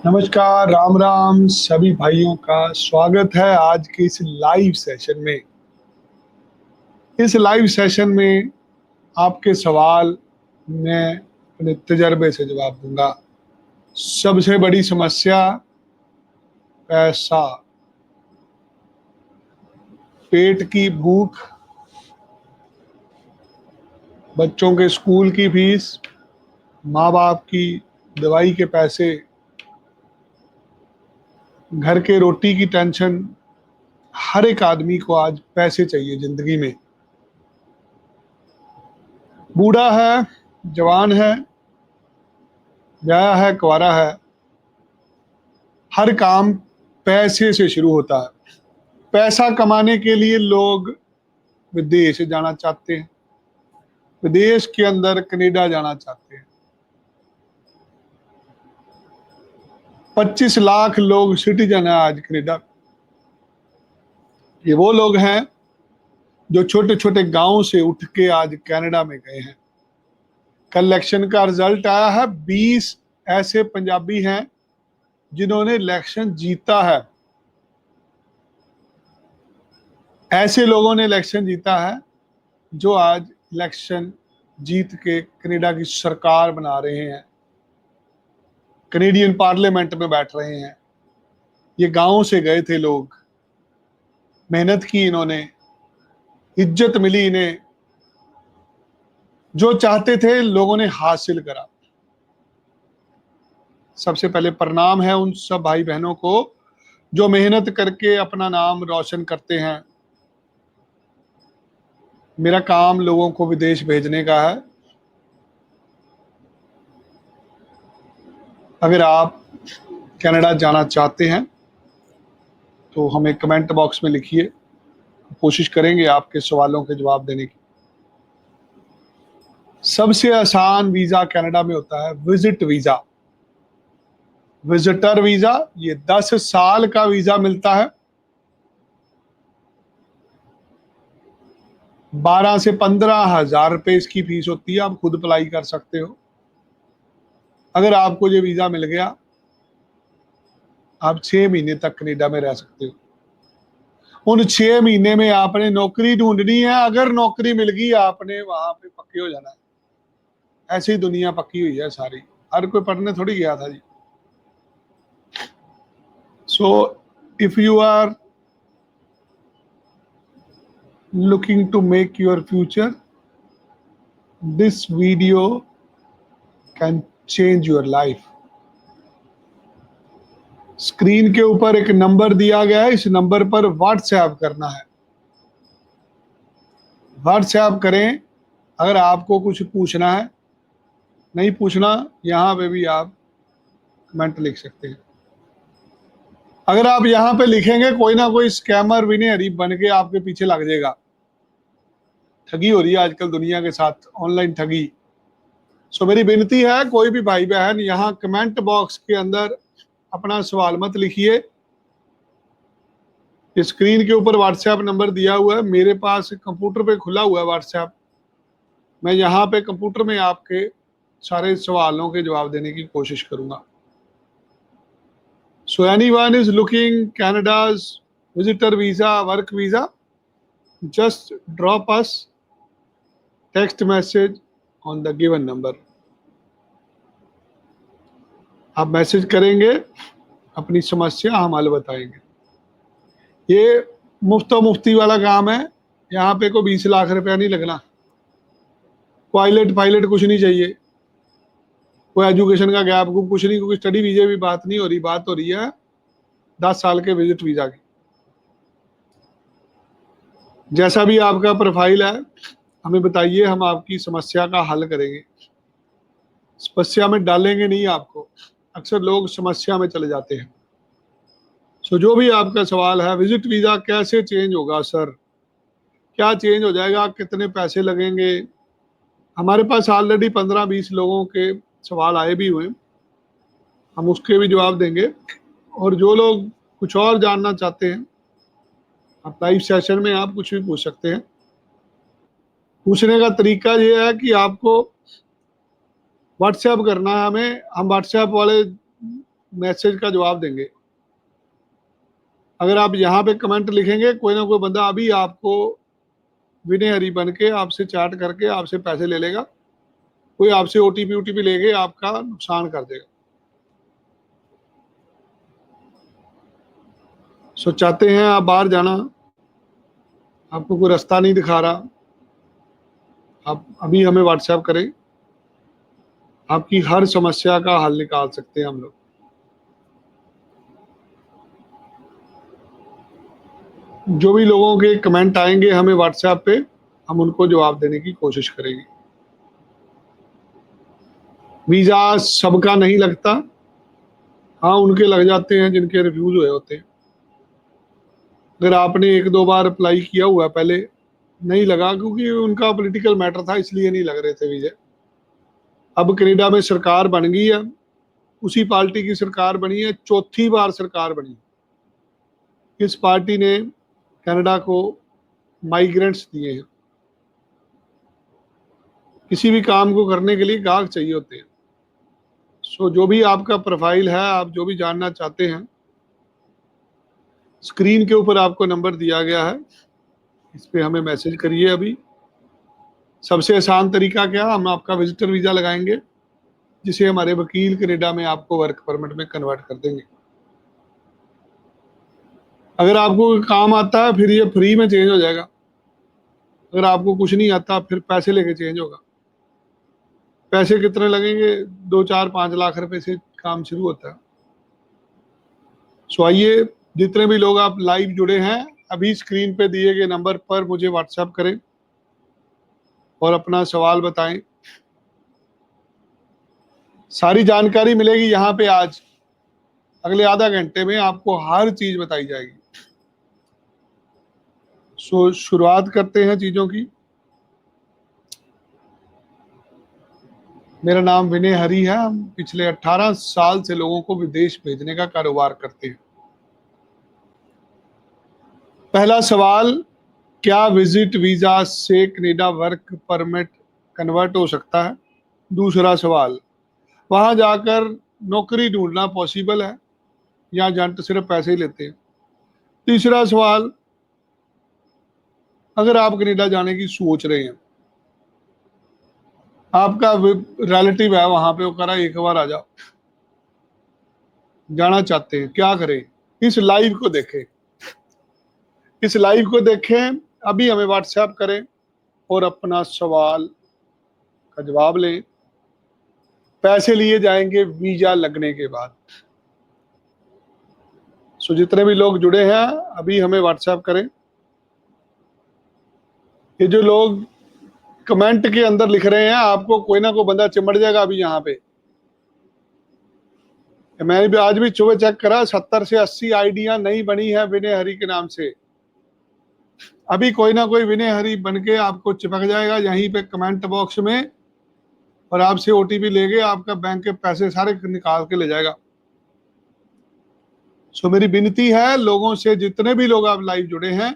नमस्कार, राम राम सभी भाइयों का स्वागत है आज के इस लाइव सेशन में। इस लाइव सेशन में आपके सवाल मैं अपने तजर्बे से जवाब दूंगा। सबसे बड़ी समस्या पैसा, पेट की भूख, बच्चों के स्कूल की फीस, माँ बाप की दवाई के पैसे, घर के रोटी की टेंशन। हर एक आदमी को आज पैसे चाहिए जिंदगी में। बूढ़ा है, जवान है, ब्याह है, कुंवारा है, हर काम पैसे से शुरू होता है। पैसा कमाने के लिए लोग विदेश जाना चाहते हैं, विदेश के अंदर कनाडा जाना चाहते हैं। 25 लाख लोग सिटीजन है आज कनाडा। ये वो लोग हैं जो छोटे छोटे गांव से उठ के आज कनाडा में गए हैं। कल इलेक्शन का रिजल्ट आया है, 20 ऐसे पंजाबी हैं जिन्होंने इलेक्शन जीता है। ऐसे लोगों ने इलेक्शन जीता है जो आज इलेक्शन जीत के कनाडा की सरकार बना रहे हैं, कनेडियन पार्लियामेंट में बैठ रहे हैं। ये गांव से गए थे लोग, मेहनत की इन्होंने, इज्जत मिली इन्हें, जो चाहते थे लोगों ने हासिल करा। सबसे पहले प्रणाम है उन सब भाई बहनों को जो मेहनत करके अपना नाम रोशन करते हैं। मेरा काम लोगों को विदेश भेजने का है। अगर आप कनाडा जाना चाहते हैं तो हमें कमेंट बॉक्स में लिखिए, कोशिश करेंगे आपके सवालों के जवाब देने की। सबसे आसान वीजा कनाडा में होता है विजिट वीजा, विजिटर वीजा। ये 10 साल का वीजा मिलता है। 12 से 15 हजार रुपए इसकी फीस होती है। आप खुद अप्लाई कर सकते हो। अगर आपको ये वीजा मिल गया, आप 6 महीने तक कनाडा में रह सकते हो। उन 6 महीने में आपने नौकरी ढूंढनी है। अगर नौकरी मिल गई, आपने वहां पे पक्के हो जाना है। ऐसी दुनिया पक्की हुई है सारी, हर कोई पढ़ने थोड़ी गया था जी। So if you are looking to make your future, this video can change your life. Screen के ऊपर एक नंबर दिया गया है, इस नंबर पर व्हाट्सएप करना है। व्हाट्सएप करें। अगर आपको कुछ पूछना है, नहीं पूछना, यहाँ पे भी आप कमेंट लिख सकते हैं। अगर आप यहाँ पे लिखेंगे, कोई ना कोई स्कैमर विनयरी बन के आपके पीछे लग जाएगा। ठगी हो रही है आजकल दुनिया के साथ, ऑनलाइन ठगी। सो मेरी विनती है, कोई भी भाई बहन यहाँ कमेंट बॉक्स के अंदर अपना सवाल मत लिखिए। स्क्रीन के ऊपर व्हाट्सएप नंबर दिया हुआ है, मेरे पास कंप्यूटर पे खुला हुआ है व्हाट्सएप। मैं यहाँ पे कंप्यूटर में आपके सारे सवालों के जवाब देने की कोशिश करूंगा। So anyone is looking Canada's visitor visa, work visa, just drop us text message on the given number. आप मैसेज करेंगे, अपनी समस्या हम हल बताएंगे। ये मुफ्तो मुफ्ती वाला काम है। यहाँ पे कोई 20 लाख रुपया नहीं लगना। पायलट पायलट कुछ नहीं चाहिए, कोई एजुकेशन का गैप कुछ नहीं, क्योंकि स्टडी वीजे भी बात नहीं हो रही, बात हो रही है 10 साल के विजिट वीजा की। जैसा भी आपका प्रोफाइल है, हमें बताइए, हम आपकी समस्या का हल करेंगे। समस्या में डालेंगे नहीं आपको। अक्सर लोग समस्या में चले जाते हैं। सो जो भी आपका सवाल है, विजिट वीजा कैसे चेंज होगा सर, क्या चेंज हो जाएगा, कितने पैसे लगेंगे। हमारे पास ऑलरेडी 15-20 लोगों के सवाल आए भी हुए, हम उसके भी जवाब देंगे। और जो लोग कुछ और जानना चाहते हैं, आप लाइव सेशन में आप कुछ भी पूछ सकते हैं। पूछने का तरीका ये है कि आपको व्हाट्सएप करना है हमें। हम व्हाट्सएप वाले मैसेज का जवाब देंगे। अगर आप यहाँ पे कमेंट लिखेंगे, कोई ना कोई बंदा अभी आपको विनय हरी बन के आपसे चैट करके आपसे पैसे ले लेगा, कोई आपसे ओटीपी लेके आपका नुकसान कर देगा। सो चाहते हैं आप बाहर जाना, आपको कोई रास्ता नहीं दिखा रहा, आप अभी हमें व्हाट्सएप करें, आपकी हर समस्या का हल निकाल सकते हैं हम लोग। जो भी लोगों के कमेंट आएंगे हमें व्हाट्सएप पे, हम उनको जवाब देने की कोशिश करेंगे। वीजा सबका नहीं लगता, हाँ उनके लग जाते हैं जिनके रिव्यूज हुए होते हैं। अगर आपने 1-2 बार अप्लाई किया हुआ पहले, नहीं लगा क्योंकि उनका पॉलिटिकल मैटर था, इसलिए नहीं लग रहे थे वीजे। अब कनाडा में सरकार बन गई है, उसी पार्टी की सरकार बनी है, चौथी बार सरकार बनी। इस पार्टी ने कनाडा को माइग्रेंट्स दिए हैं। किसी भी काम को करने के लिए गाहक चाहिए होते हैं। सो जो भी आपका प्रोफाइल है, आप जो भी जानना चाहते हैं, स्क्रीन के ऊपर आपको नंबर दिया गया है, इस पे हमें मैसेज करिए। अभी सबसे आसान तरीका क्या, हम आपका विजिटर वीजा लगाएंगे, जिसे हमारे वकील कनाडा में आपको वर्क परमिट में कन्वर्ट कर देंगे। अगर आपको काम आता है फिर ये फ्री में चेंज हो जाएगा, अगर आपको कुछ नहीं आता फिर पैसे लेके चेंज होगा। पैसे कितने लगेंगे, 2-4-5 लाख रुपए से काम शुरू होता है। सो आइए, जितने भी लोग आप लाइव जुड़े हैं, अभी स्क्रीन पे दिए गए नंबर पर मुझे व्हाट्सएप करें और अपना सवाल बताएं। सारी जानकारी मिलेगी यहाँ पे आज, अगले आधा घंटे में आपको हर चीज बताई जाएगी। सो शुरुआत करते हैं चीजों की। मेरा नाम विनय हरी है, हम पिछले 18 साल से लोगों को विदेश भेजने का कारोबार करते हैं। पहला सवाल, क्या विजिट वीजा से कनाडा वर्क परमिट कन्वर्ट हो सकता है? दूसरा सवाल, वहां जाकर नौकरी ढूंढना पॉसिबल है या एजेंट सिर्फ पैसे ही लेते हैं? तीसरा सवाल, अगर आप कनाडा जाने की सोच रहे हैं, आपका रिलेटिव है वहां पे, वो कह रहा है एक बार आ जाओ, जाना चाहते हैं, क्या करें? इस लाइव को देखें, इस लाइव को देखें, अभी हमें व्हाट्सएप करें और अपना सवाल का जवाब लें। पैसे लिए जाएंगे वीजा लगने के बाद। सो जितने भी लोग जुड़े हैं अभी हमें व्हाट्सएप करें। ये जो लोग कमेंट के अंदर लिख रहे हैं, आपको कोई ना कोई बंदा चिमड़ जाएगा अभी यहाँ पे। मैंने भी आज भी सुबह चेक करा, 70 से 80 आईडियां नहीं बनी है विनय हरी के नाम से। अभी कोई ना कोई विनय हरी बन के आपको चिपक जाएगा यहीं पे कमेंट बॉक्स में, और आपसे ओटीपी लेके आपका बैंक के पैसे सारे निकाल के ले जाएगा। सो मेरी विनती है लोगों से, जितने भी लोग आप लाइव जुड़े हैं,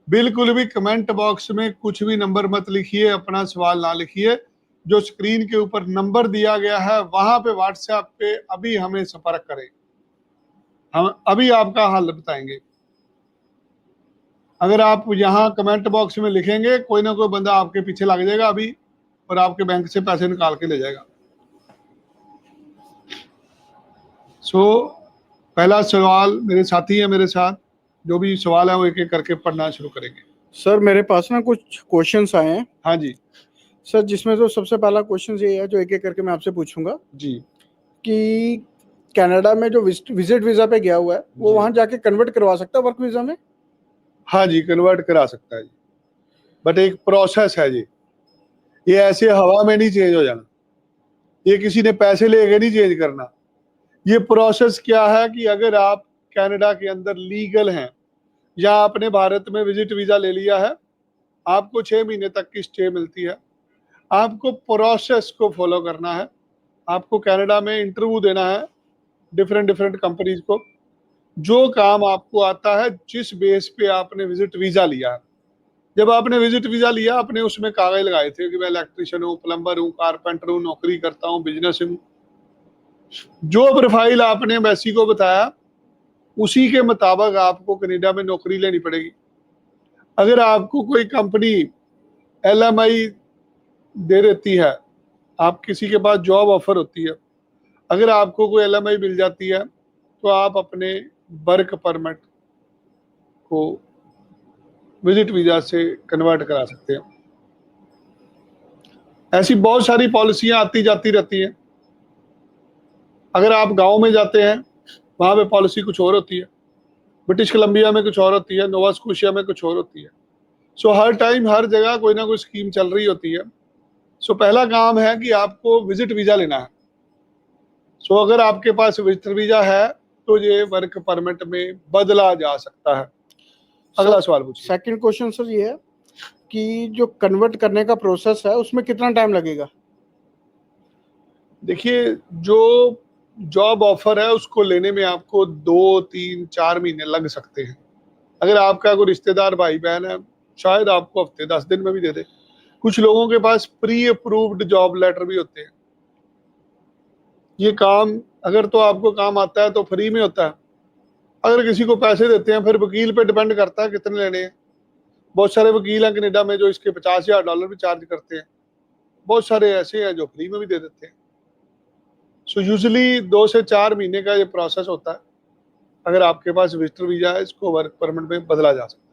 बिल्कुल भी कमेंट बॉक्स में कुछ भी नंबर मत लिखिए, अपना सवाल ना लिखिए। जो स्क्रीन के ऊपर नंबर दिया गया है वहां पे व्हाट्सएप पे अभी हमें संपर्क करें, हम अभी आपका हल बताएंगे। अगर आप यहाँ कमेंट बॉक्स में लिखेंगे, कोई ना कोई बंदा आपके पीछे लग जाएगा अभी और आपके बैंक से पैसे निकाल के ले जाएगा। सो पहला सवाल, मेरे साथी है मेरे साथ, जो भी सवाल है वो एक एक करके पढ़ना शुरू करेंगे। सर मेरे पास ना कुछ क्वेश्चंस आए हैं। हाँ जी सर, जिसमें तो सबसे पहला क्वेश्चन ये है जो एक एक करके मैं आपसे पूछूंगा जी। कि कनाडा में जो विजिट वीजा पे गया हुआ है वो जी। वहां जाके कन्वर्ट करवा सकता है वर्क वीजा में? हाँ जी, कन्वर्ट करा सकता है जी, बट एक प्रोसेस है जी, ये ऐसे हवा में नहीं चेंज हो जाना, ये किसी ने पैसे लेके नहीं चेंज करना। ये प्रोसेस क्या है कि अगर आप कनाडा के अंदर लीगल हैं या आपने भारत में विजिट वीजा ले लिया है, आपको 6 महीने तक की स्टे मिलती है। आपको प्रोसेस को फॉलो करना है, आपको कनाडा में इंटरव्यू देना है डिफरेंट डिफरेंट कंपनीज को। जो काम आपको आता है, जिस बेस पे आपने विजिट वीजा लिया है, जब आपने विजिट वीजा लिया आपने उसमें कागज लगाए थे कि मैं इलेक्ट्रिशियन हूँ, प्लम्बर हूँ, कारपेंटर हूँ, नौकरी करता हूँ, बिजनेस हूँ, जो प्रोफाइल आपने एम्बेसी को बताया उसी के मुताबिक आपको कनाडा में नौकरी लेनी पड़ेगी। अगर आपको कोई कंपनी LMI दे देती है, आप किसी के पास जॉब ऑफर होती है, अगर आपको कोई LMI मिल जाती है तो आप अपने वर्क परमिट को विजिट वीजा से कन्वर्ट करा सकते हैं। ऐसी बहुत सारी पॉलिसियां आती जाती रहती हैं। अगर आप गांव में जाते हैं वहां पे पॉलिसी कुछ और होती है, ब्रिटिश कोलंबिया में कुछ और होती है, नोवा स्कोशिया में कुछ और होती है। सो हर टाइम हर जगह कोई ना कोई स्कीम चल रही होती है। सो पहला काम है कि आपको विजिट वीजा लेना है। सो अगर आपके पास विजिटर वीजा है तो ये वर्क परमिट में बदला जा सकता है। अगला सवाल पूछिए। सेकंड क्वेश्चन सर ये है कि जो कन्वर्ट करने का प्रोसेस है उसमें कितना टाइम लगेगा? देखिए, जो जॉब ऑफर है उसको लेने में आपको 2, 3, 4 महीने लग सकते हैं। अगर आपका कोई रिश्तेदार भाई बहन है, शायद आपको हफ्ते 10 दिन में भी दे दे। कुछ लोगों के पास प्री अप्रूव्ड जॉब लेटर भी होते हैं। ये काम अगर तो आपको काम आता है तो फ्री में होता है, अगर किसी को पैसे देते हैं फिर वकील पे डिपेंड करता है कितने लेने हैं। बहुत सारे वकील हैं कनाडा में जो इसके $50,000 भी चार्ज करते हैं। बहुत सारे ऐसे हैं जो फ्री में भी दे देते हैं। सो यूजुअली 2 से 4 महीने का ये प्रोसेस होता है। अगर आपके पास विजिटर वीजा है, इसको वर्क परमिट में बदला जा सकता है।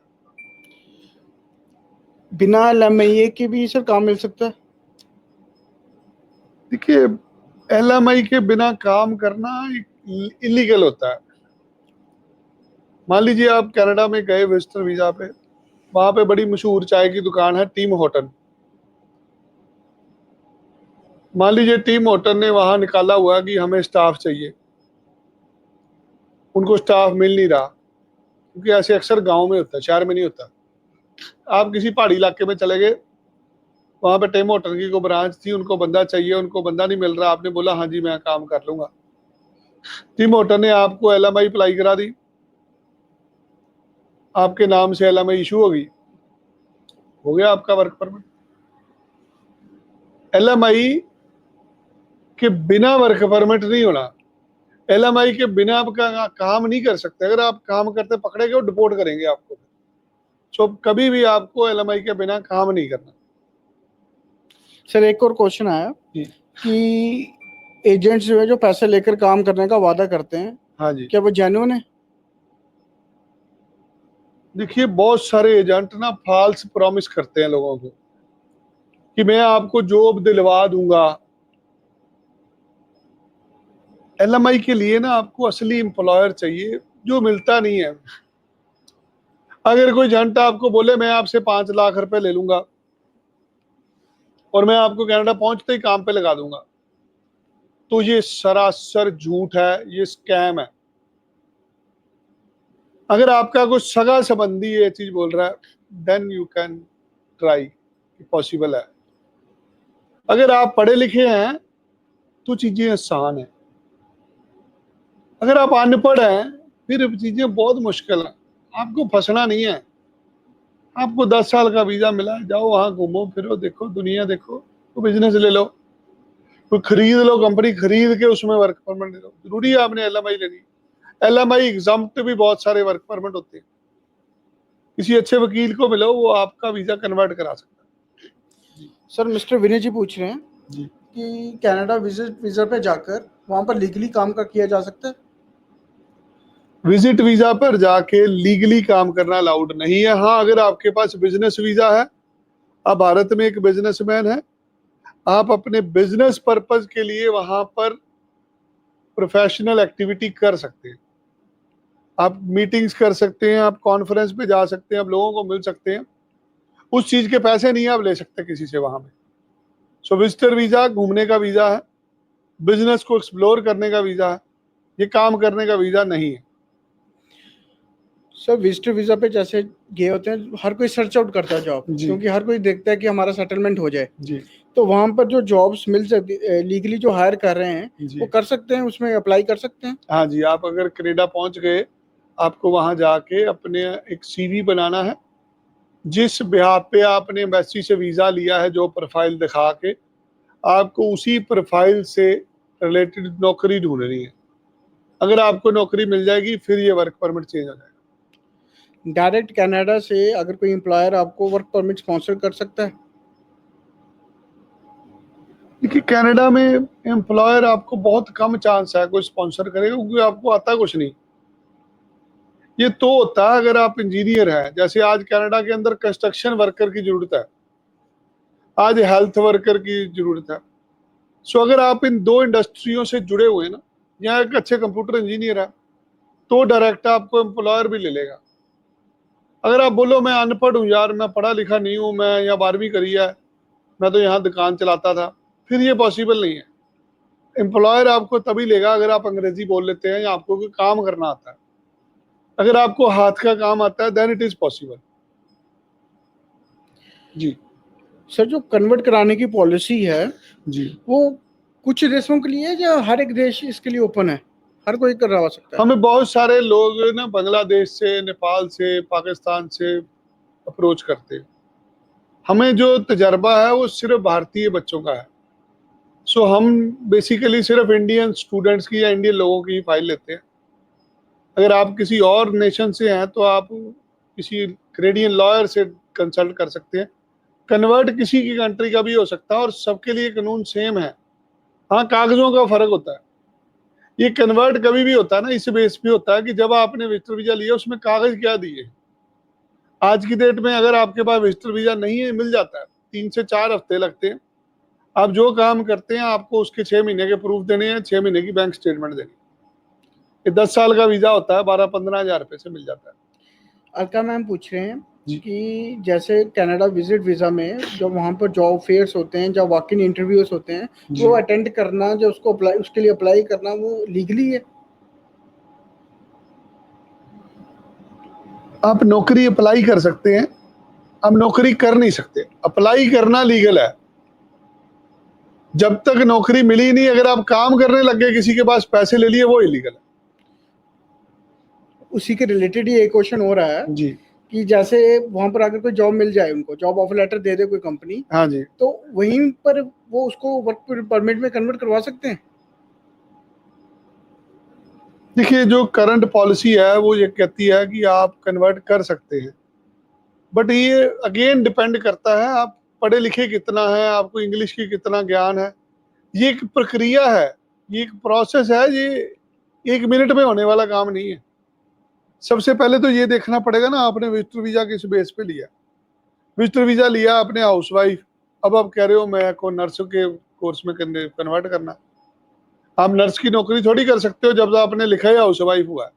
बिना LMIA के भी सर काम मिल सकता है? देखिए, LMI के बिना काम करना इलीगल होता है। मान लीजिए आप कनाडा में गए विजिटर वीजा पे, वहां पे बड़ी मशहूर चाय की दुकान है टीम होटल। मान लीजिए टीम होटल ने वहां निकाला हुआ कि हमें स्टाफ चाहिए, उनको स्टाफ मिल नहीं रहा, क्योंकि ऐसे अक्सर गांव में होता है, शहर में नहीं होता। आप किसी पहाड़ी इलाके में चले गए, वहां पे टीम होटल की कोई ब्रांच थी, उनको बंदा चाहिए, उनको बंदा नहीं मिल रहा, आपने बोला हाँ जी मैं काम कर लूंगा। टीम होटल ने आपको LMI अप्लाई करा दी, आपके नाम से LMI इशू होगी, हो गया आपका वर्क परमिट। LMI के बिना वर्क परमिट नहीं होना। LMI के बिना आप काम नहीं कर सकते। अगर आप काम करते पकड़े गए, डिपोर्ट करेंगे आपको। सो कभी भी आपको LMI के बिना काम नहीं करना। सर एक और क्वेश्चन आया जी। कि एजेंट्स जो है जो पैसे लेकर काम करने का वादा करते हैं, हाँ जी। क्या वो जेन्युइन है? देखिए, बहुत सारे एजेंट ना फॉल्स प्रॉमिस करते हैं लोगों को कि मैं आपको जॉब दिलवा दूंगा। LMI के लिए ना आपको असली एम्प्लॉयर चाहिए, जो मिलता नहीं है। अगर कोई एजेंट आपको बोले मैं आपसे 5 लाख रुपए ले लूंगा और मैं आपको कनाडा पहुंचते ही काम पे लगा दूंगा, तो ये सरासर झूठ है, ये स्कैम है। अगर आपका कोई सगा संबंधी ये चीज बोल रहा है, then you can try, possible है। अगर आप पढ़े लिखे हैं तो चीजें आसान है। अगर आप अनपढ़ हैं फिर चीजें बहुत मुश्किल है। आपको फंसना नहीं है। आपको 10 साल का वीजा मिला है, जाओ वहां घूमो फिरो, देखो दुनिया देखो, तो बिजनेस ले लो, कोई खरीद लो, कंपनी खरीद के उसमें वर्क परमिट ले लो। जरूरी है आपने LMI लेनी? LMI एग्जाम्प्ट भी बहुत सारे वर्क परमिट होते हैं। किसी अच्छे वकील को मिलो, वो आपका वीजा कन्वर्ट करा सकता है। सर मिस्टर विनय जी पूछ रहे हैं जी। कि कनाडा विजिट वीजा पे जाकर वहां पर लीगली काम का किया जा सकता है? विजिट वीजा पर जाके लीगली काम करना अलाउड नहीं है। हाँ, अगर आपके पास बिजनेस वीजा है, आप भारत में एक बिजनेसमैन है, आप अपने बिजनेस पर्पज के लिए वहां पर प्रोफेशनल एक्टिविटी कर सकते हैं। आप मीटिंग्स कर सकते हैं, आप कॉन्फ्रेंस पे जा सकते हैं, आप लोगों को मिल सकते हैं। उस चीज के पैसे नहीं आप ले सकते किसी से वहां में। सो विजिटर वीजा घूमने का वीजा है, बिजनेस को एक्सप्लोर करने का वीजा है, ये काम करने का वीजा नहीं है। सर विजिटर वीजा पे जैसे गए होते हैं, हर कोई सर्च आउट करता है जॉब, जी। क्योंकि हर कोई देखता है कि हमारा सेटलमेंट हो जाए। जी। तो वहां पर जो जॉब्स मिल सकती लीगली जो हायर कर रहे हैं जी। वो कर सकते हैं, उसमें अप्लाई कर सकते हैं? हाँ जी, आप अगर कनाडा पहुंच गए, आपको वहां जाके अपने एक CV बनाना है, जिस बिहाफ पे आपने एम्बेसी से वीजा लिया है, जो प्रोफाइल दिखा के आपको उसी प्रोफाइल से रिलेटेड नौकरी ढूंढनी है। अगर आपको नौकरी मिल जाएगी फिर ये वर्क परमिट चेंज हो जाएगा। डायरेक्ट कनाडा से अगर कोई एम्प्लॉयर आपको वर्क परमिट स्पॉन्सर कर सकता है? देखिए कनाडा में एम्प्लॉयर आपको बहुत कम चांस है कोई स्पॉन्सर करेगा, क्योंकि आपको आता कुछ नहीं। ये तो होता है अगर आप इंजीनियर हैं, जैसे आज कनाडा के अंदर कंस्ट्रक्शन वर्कर की जरूरत है, आज हेल्थ वर्कर की जरूरत है। सो अगर आप इन दो इंडस्ट्रियों से जुड़े हुए हैं ना, या एक अच्छे कंप्यूटर इंजीनियर है, तो डायरेक्ट आपको एम्प्लॉयर भी ले लेगा। अगर आप बोलो मैं अनपढ़ हूँ यार, मैं पढ़ा लिखा नहीं हूँ, मैं यहाँ 12वीं करी है, मैं तो यहाँ दुकान चलाता था, फिर ये पॉसिबल नहीं है। एम्प्लॉयर आपको तभी लेगा अगर आप अंग्रेजी बोल लेते हैं या आपको कोई काम करना आता है। अगर आपको हाथ का काम आता है देन इट इज पॉसिबल। जी सर, जो कन्वर्ट कराने की पॉलिसी है जी, वो कुछ देशों के लिए है या हर एक देश इसके लिए ओपन है, हर कोई करवा सकता है? हमें बहुत सारे लोग ना बांग्लादेश से, नेपाल से, पाकिस्तान से अप्रोच करते हैं। हमें जो तजर्बा है वो सिर्फ भारतीय बच्चों का है। सो हम बेसिकली सिर्फ इंडियन स्टूडेंट्स की या इंडियन लोगों की ही फाइल लेते हैं। अगर आप किसी और नेशन से हैं तो आप किसी कैनेडियन लॉयर से कंसल्ट कर सकते हैं। कन्वर्ट किसी की कंट्री का भी हो सकता है और सबके लिए कानून सेम है। हाँ, कागजों का फर्क होता है। ये कन्वर्ट कभी भी होता है ना, इस बेस पे होता है कि जब आपने विजिटर वीजा लिया उसमें कागज क्या दिए। आज की डेट में अगर आपके पास विजिटर वीजा नहीं है, मिल जाता है, 3 से 4 हफ्ते लगते हैं। आप जो काम करते हैं आपको उसके 6 महीने के प्रूफ देने हैं, 6 महीने की बैंक स्टेटमेंट देनी है। ये 10 साल का वीजा होता है, 12-15 हज़ार रुपये से मिल जाता है। अलका मैम पूछ रहे हैं जी कि जैसे कनाडा विजिट वीजा में जब वहाँ पर जॉब फेयर्स होते हैं, जब वॉक इन इंटरव्यूज होते हैं, जी। वो अटेंड करना, जो उसको अप्लाई, उसके लिए अप्लाई करना, वो लीगली है? आप नौकरी अप्लाई कर सकते हैं, आप नौकरी कर नहीं सकते। अप्लाई करना लीगल है, जब तक नौकरी मिली नहीं, अगर आप काम करने लग गए, किसी के पास पैसे ले लिए, वो इलीगल है। उसी के रिलेटेड ही एक क्वेश्चन हो रहा है जी कि जैसे वहाँ पर अगर कोई जॉब मिल जाए, उनको जॉब ऑफर लेटर दे दे कोई कंपनी, हाँ जी। तो वहीं पर वो उसको वर्क परमिट में कन्वर्ट करवा सकते हैं? देखिए जो करंट पॉलिसी है वो ये कहती है कि आप कन्वर्ट कर सकते हैं, बट ये अगेन डिपेंड करता है आप पढ़े लिखे कितना है, आपको इंग्लिश की कितना ज्ञान है। ये एक प्रक्रिया है, ये एक प्रोसेस है, ये 1 मिनट में होने वाला काम नहीं है। सबसे पहले तो ये देखना पड़ेगा ना, आपने विजिटर वीजा किस बेस पे लिया। विजिटर वीजा लिया आपने हाउस वाइफ, अब आप कह रहे हो मैं को नर्स के कोर्स में कन्वर्ट करना। आप नर्स की नौकरी थोड़ी कर सकते हो जब आपने लिखा है हाउस वाइफ हुआ है।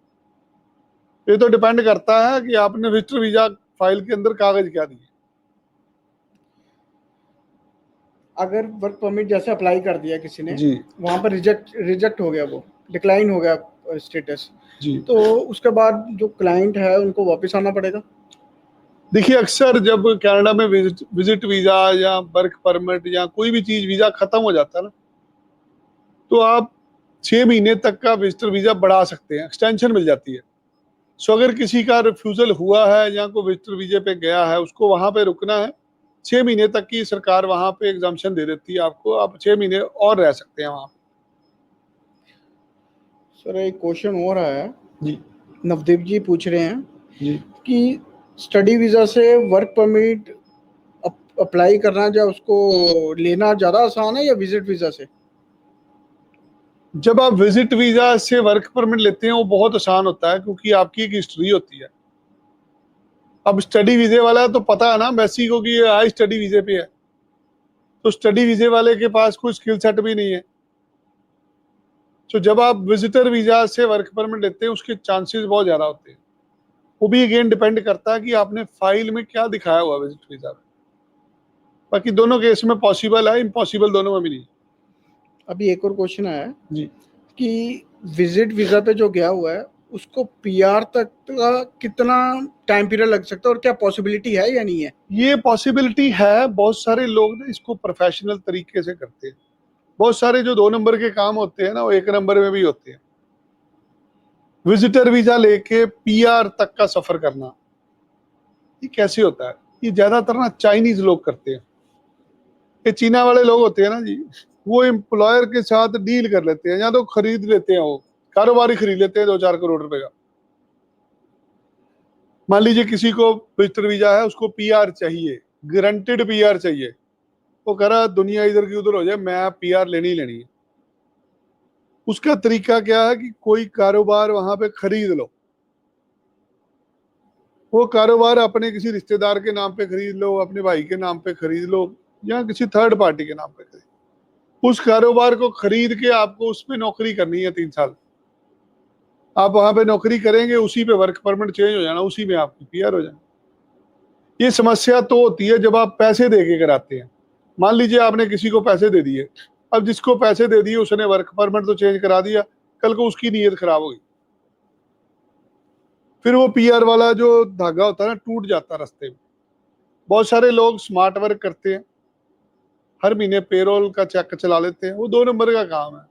ये तो डिपेंड करता है कि आपने विजिटर वीजा फाइल के अंदर कागज क्या दिए। अगर वर्क परमिट जैसे अप्लाई कर दिया किसी ने, जी वहाँ पर रिजेक्ट हो गया, वो डिक्लाइन हो गया स्टेटस, जी। तो उसके बाद जो क्लाइंट है उनको वापस आना पड़ेगा? देखिए अक्सर जब कनाडा में विजिट वीजा या वर्क परमिट या कोई भी चीज वीजा खत्म हो जाता है ना, तो आप 6 महीने तक का विजिटर वीजा बढ़ा सकते हैं, एक्सटेंशन मिल जाती है। सो अगर किसी का रिफ्यूजल हुआ है या कोई विजिटर वीजे पे गया है, उसको वहां पे रुकना है, 6 महीने तक की सरकार वहां पे एग्जाम्पशन दे देती है आपको, आप 6 महीने और रह सकते हैं वहां। सर, एक क्वेश्चन हो रहा है, जी नवदीप जी पूछ रहे हैं जी। कि स्टडी वीजा से वर्क परमिट अप्लाई करना, या उसको लेना ज्यादा आसान है या विजिट वीजा से? जब आप विजिट वीजा से वर्क परमिट लेते हैं वो बहुत आसान होता है, क्योंकि आपकी एक हिस्ट्री होती है। अब स्टडी वीजे वाला है तो पता है ना मैसी को कि ये हाई स्टडी वीजे पे है, तो स्टडी वीजे वाले के पास कोई स्किल सेट भी नहीं है। तो जब आप विजिटर वीजा से वर्क परमिट लेते हैं उसके चांसेस बहुत ज्यादा होते हैं। वो भी अगेन डिपेंड करता है कि आपने फाइल में क्या दिखाया हुआ विजिट वीजा में। बाकी दोनों केस में पॉसिबल है, इम्पॉसिबल दोनों में भी नहीं। अभी एक और क्वेश्चन आया है जी। कि विजिट वीजा पे जो गया हुआ है उसको पीआर तक का कितना टाइम पीरियड लग सकता है, और क्या पॉसिबिलिटी है या नहीं है? ये पॉसिबिलिटी है, बहुत सारे लोग ना इसको प्रोफेशनल तरीके से करते हैं। बहुत सारे जो 2 नंबर के काम होते हैं ना, वो 1 नंबर में भी होते हैं। विजिटर वीजा लेके पीआर तक का सफर करना, ये कैसे होता है? ये ज्यादातर ना चाइनीज लोग करते हैं। ये चीना वाले लोग होते हैं ना जी, वो एम्प्लॉयर के साथ डील कर लेते हैं, या तो खरीद लेते हैं, वो कारोबारी खरीद लेते हैं 2-4 करोड़ रुपए का। मान लीजिए किसी को विजिटर वीजा है, उसको पीआर चाहिए, गारंटेड पीआर चाहिए, वो कह रहा दुनिया इधर की उधर हो जाए, मैं पीआर लेनी ही लेनी है। उसका तरीका क्या है कि कोई कारोबार वहां पे खरीद लो, वो कारोबार अपने किसी रिश्तेदार के नाम पे खरीद लो, अपने भाई के नाम पे खरीद लो, या किसी थर्ड पार्टी के नाम पे खरीद। उस कारोबार को खरीद के आपको उसमें नौकरी करनी है 3 साल। आप वहां पे नौकरी करेंगे, उसी पे वर्क परमिट चेंज हो जाना, उसी में आपकी पीआर हो जाना। ये समस्या तो होती है जब आप पैसे दे के कराते हैं। मान लीजिए आपने किसी को पैसे दे दिए, अब जिसको पैसे दे दिए उसने वर्क परमिट तो चेंज करा दिया, कल को उसकी नीयत खराब होगी, फिर वो पीआर वाला जो धागा होता है ना, टूट जाता है रास्ते में। बहुत सारे लोग स्मार्ट वर्क करते हैं, हर महीने पेरोल का चेक चला लेते हैं, वो 2 नंबर का काम है,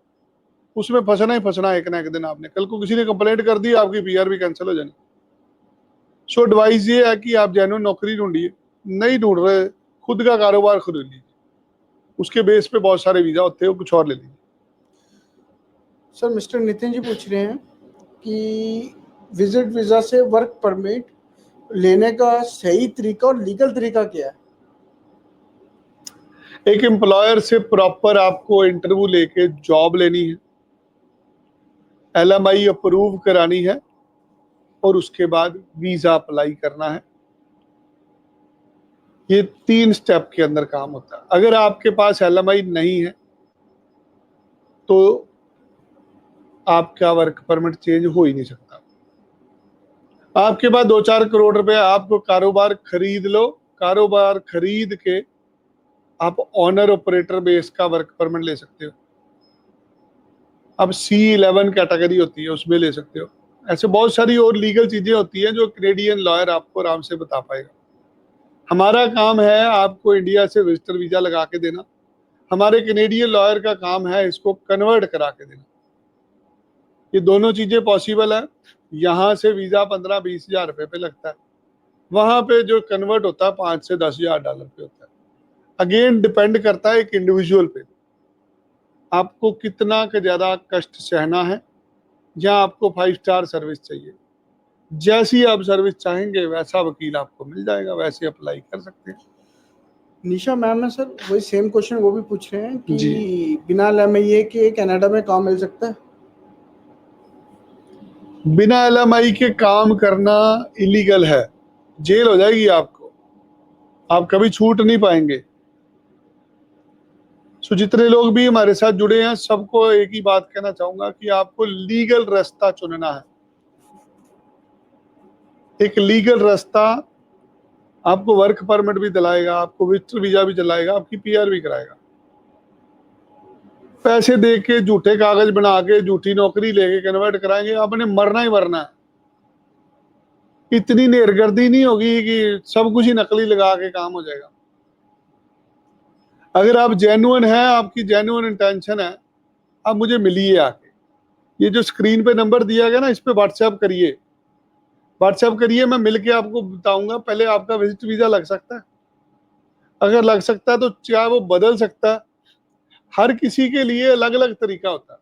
उसमें फंसना ही फंसना एक ना एक दिन आपने। कल को किसी ने कंप्लेंट कर दी, आपकी पीआर भी कैंसिल हो जानी। सो एडवाइस ये है कि आप जेन्युइन नौकरी ढूंढिए, नहीं ढूंढ रहे खुद का कारोबार खुद लीजिए, उसके बेस पे बहुत सारे वीजा होते हैं, वो कुछ और ले लीजिए। सर मिस्टर नितिन जी पूछ रहे हैं कि विजिट वीजा से वर्क परमिट लेने का सही तरीका और लीगल तरीका क्या है? एक एम्प्लॉयर से प्रॉपर आपको इंटरव्यू लेके जॉब लेनी है, एलएमआई अप्रूव करानी है, और उसके बाद वीजा अप्लाई करना है। ये 3 स्टेप के अंदर काम होता है। अगर आपके पास एलएमआई नहीं है तो आपका वर्क परमिट चेंज हो ही नहीं सकता। आपके पास 2-4 करोड़ रुपए, आपको कारोबार खरीद लो, कारोबार खरीद के आप ऑनर ऑपरेटर बेस का वर्क परमिट ले सकते हो। अब C11 कैटेगरी होती है, उसमें ले सकते हो। ऐसे बहुत सारी और लीगल चीजें होती हैं जो कैनेडियन लॉयर आपको आराम से बता पाएगा। हमारा काम है आपको इंडिया से विजिटर वीजा लगा के देना, हमारे कैनेडियन लॉयर का काम है इसको कन्वर्ट करा के देना। ये दोनों चीजें पॉसिबल है। यहाँ से वीजा 15-20 हजार रुपए पे लगता है, वहां पे जो कन्वर्ट होता है 5 से 10 हजार डॉलर पे होता है। अगेन डिपेंड करता है एक इंडिविजुअल पे, आपको कितना का ज्यादा कष्ट सहना है, या आपको 5 स्टार सर्विस चाहिए। जैसी आप सर्विस चाहेंगे वैसा वकील आपको मिल जाएगा, वैसे अप्लाई कर सकते हैं। निशा मैम है सर, वही सेम क्वेश्चन वो भी पूछ रहे हैं कि जी, बिना एलएमआई के कनाडा में काम मिल सकता है? बिना एलएमआई के काम करना इलीगल है, जेल हो जाएगी आपको, आप कभी छूट नहीं पाएंगे। सो जितने लोग भी हमारे साथ जुड़े हैं सबको एक ही बात कहना चाहूंगा कि आपको लीगल रास्ता चुनना है। एक लीगल रास्ता आपको वर्क परमिट भी दिलाएगा, आपको विजिटर वीजा भी दिलाएगा, आपकी पीआर भी कराएगा। पैसे दे के झूठे कागज बना के झूठी नौकरी लेके कन्वर्ट कराएंगे, आपने मरना ही मरना है। इतनी नेरगर्दी नहीं होगी कि सब कुछ ही नकली लगा के काम हो जाएगा। अगर आप जेन्युइन हैं, आपकी जेन्युइन इंटेंशन है, आप मुझे मिलिए आके। ये जो स्क्रीन पे नंबर दिया गया ना, इस पे व्हाट्सएप करिए, मैं मिलके आपको बताऊंगा। पहले आपका विजिट वीजा लग सकता है, अगर लग सकता है तो क्या वो बदल सकता है? हर किसी के लिए अलग अलग तरीका होता है।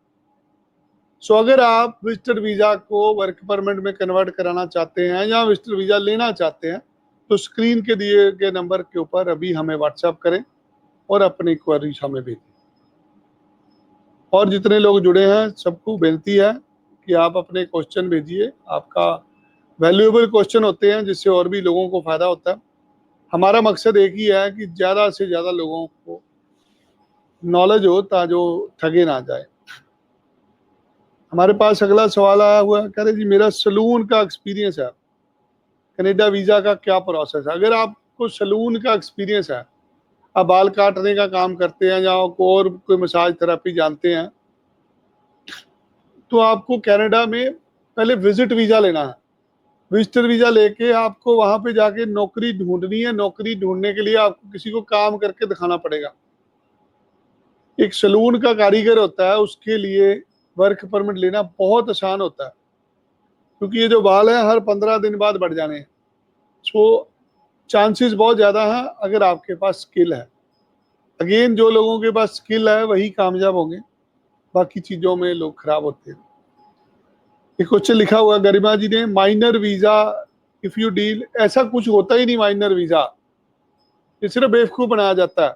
सो अगर आप विजिटर वीजा को वर्क परमिट में कन्वर्ट कराना चाहते हैं या विजिटर वीजा लेना चाहते हैं, तो स्क्रीन के दिए गए नंबर के ऊपर अभी हमें व्हाट्सएप करें और अपनी क्वेरीज हमें भेजें। और जितने लोग जुड़े हैं सबको बेनती है कि आप अपने क्वेश्चन भेजिए। आपका वैल्यूएबल क्वेश्चन होते हैं जिससे और भी लोगों को फायदा होता है। हमारा मकसद एक ही है कि ज्यादा से ज्यादा लोगों को नॉलेज हो ताकि ठगे ना जाए। हमारे पास अगला सवाल आया हुआ है, कह रहे जी मेरा सलून का एक्सपीरियंस है, कनाडा वीजा का क्या प्रोसेस है? अगर आपको सलून का एक्सपीरियंस है, आप बाल काटने का काम करते हैं या और कोई मसाज थेरेपी जानते हैं, तो आपको कनाडा में पहले विजिट वीजा लेना है। विजिटर वीजा लेके आपको वहां पे जाके नौकरी ढूंढनी है। नौकरी ढूंढने के लिए आपको किसी को काम करके दिखाना पड़ेगा। एक सलून का कारीगर होता है, उसके लिए वर्क परमिट लेना बहुत आसान होता है, क्योंकि ये जो बाल है हर 15 दिन बाद बढ़ जाने हैं। सो चांसेस बहुत ज्यादा है, अगर आपके पास स्किल है, अगेन जो लोगों के पास स्किल है वही कामयाब होंगे, बाकी चीजों में लोग खराब होते हैं। एक क्वेश्चन लिखा हुआ गरिमा जी ने, minor visa if you deal, ऐसा कुछ होता ही नहीं माइनर वीजा, ये सिर्फ बेवकूफ बनाया जाता है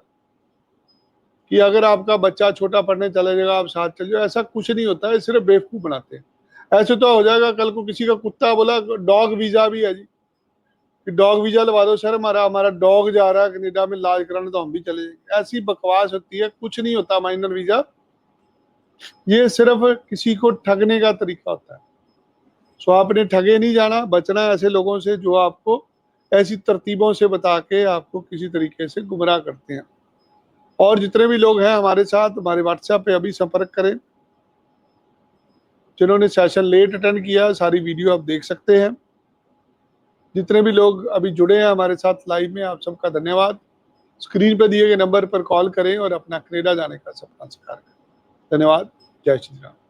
कि अगर आपका बच्चा छोटा पढ़ने चले जाएगा आप साथ चल जाओ, ऐसा कुछ नहीं होता है, सिर्फ बेवकूफ बनाते हैं। ऐसे तो हो जाएगा कल को किसी का कुत्ता बोला डॉग वीजा भी है जी, कि डॉग वीजा लगा दो सर, हमारा हमारा डॉग जा रहा है कनाडा में इलाज कराने तो हम भी चले जाएंगे। ऐसी बकवास होती है, कुछ नहीं होता माइनर वीजा, ये सिर्फ किसी को ठगने का तरीका होता है। सो आपने ठगे नहीं जाना, बचना है ऐसे लोगों से जो आपको ऐसी तरतीबों से बता के आपको किसी तरीके से गुमराह करते हैं। और जितने भी लोग हैं हमारे साथ, हमारे व्हाट्सएप पे अभी संपर्क करें। जिन्होंने सेशन लेट अटेंड किया, सारी वीडियो आप देख सकते हैं। जितने भी लोग अभी जुड़े हैं हमारे साथ लाइव में, आप सबका धन्यवाद। स्क्रीन पर दिए गए नंबर पर कॉल करें और अपना कनाडा जाने का सपना साकार करें। धन्यवाद। जय श्री राम।